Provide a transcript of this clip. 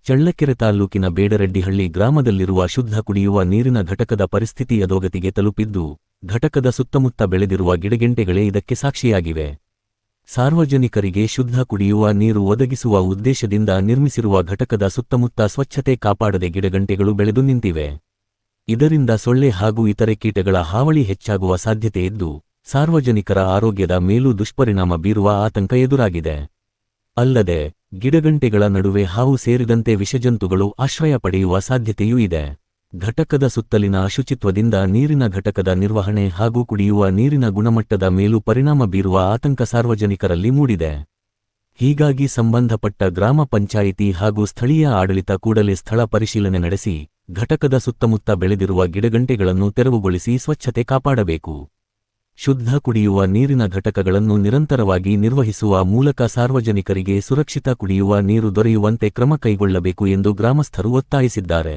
ಚಳ್ಳಕೆರೆ ತಾಲ್ಲೂಕಿನ ಬೇಡರೆಡ್ಡಿಹಳ್ಳಿ ಗ್ರಾಮದಲ್ಲಿರುವ ಶುದ್ಧ ಕುಡಿಯುವ ನೀರಿನ ಘಟಕದ ಪರಿಸ್ಥಿತಿ ಅಧೋಗತಿಗೆ ತಲುಪಿದ್ದು, ಘಟಕದ ಸುತ್ತಮುತ್ತ ಬೆಳೆದಿರುವ ಗಿಡಗಂಟೆಗಳೇ ಇದಕ್ಕೆ ಸಾಕ್ಷಿಯಾಗಿವೆ. ಸಾರ್ವಜನಿಕರಿಗೆ ಶುದ್ಧ ಕುಡಿಯುವ ನೀರು ಒದಗಿಸುವ ಉದ್ದೇಶದಿಂದ ನಿರ್ಮಿಸಿರುವ ಘಟಕದ ಸುತ್ತಮುತ್ತ ಸ್ವಚ್ಛತೆ ಕಾಪಾಡದೆ ಗಿಡಗಂಟೆಗಳು ಬೆಳೆದು ನಿಂತಿವೆ. ಇದರಿಂದ ಸೊಳ್ಳೆ ಹಾಗೂ ಇತರೆ ಕೀಟಗಳ ಹಾವಳಿ ಹೆಚ್ಚಾಗುವ ಸಾಧ್ಯತೆ ಇದ್ದು, ಸಾರ್ವಜನಿಕರ ಆರೋಗ್ಯದ ಮೇಲೂ ದುಷ್ಪರಿಣಾಮ ಬೀರುವ ಆತಂಕ ಎದುರಾಗಿದೆ. ಅಲ್ಲದೆ ಗಿಡಗಂಟೆಗಳ ನಡುವೆ ಹಾವು ಸೇರಿದಂತೆ ವಿಷಜಂತುಗಳು ಆಶ್ರಯ ಪಡೆಯುವ ಸಾಧ್ಯತೆಯೂ ಇದೆ. ಘಟಕದ ಸುತ್ತಲಿನ ಅಶುಚಿತ್ವದಿಂದ ನೀರಿನ ಘಟಕದ ನಿರ್ವಹಣೆ ಹಾಗೂ ಕುಡಿಯುವ ನೀರಿನ ಗುಣಮಟ್ಟದ ಮೇಲೂ ಪರಿಣಾಮ ಬೀರುವ ಆತಂಕ ಸಾರ್ವಜನಿಕರಲ್ಲಿ ಮೂಡಿದೆ. ಹೀಗಾಗಿ ಸಂಬಂಧಪಟ್ಟ ಗ್ರಾಮ ಪಂಚಾಯಿತಿ ಹಾಗೂ ಸ್ಥಳೀಯ ಆಡಳಿತ ಕೂಡಲೇ ಸ್ಥಳ ಪರಿಶೀಲನೆ ನಡೆಸಿ, ಘಟಕದ ಸುತ್ತಮುತ್ತ ಬೆಳೆದಿರುವ ಗಿಡಗಂಟೆಗಳನ್ನು ತೆರವುಗೊಳಿಸಿ ಸ್ವಚ್ಛತೆ ಕಾಪಾಡಬೇಕು. ಶುದ್ಧ ಕುಡಿಯುವ ನೀರಿನ ಘಟಕಗಳನ್ನು ನಿರಂತರವಾಗಿ ನಿರ್ವಹಿಸುವ ಮೂಲಕ ಸಾರ್ವಜನಿಕರಿಗೆ ಸುರಕ್ಷಿತ ಕುಡಿಯುವ ನೀರು ದೊರೆಯುವಂತೆ ಕ್ರಮ ಕೈಗೊಳ್ಳಬೇಕು ಎಂದು ಗ್ರಾಮಸ್ಥರು ಒತ್ತಾಯಿಸಿದ್ದಾರೆ.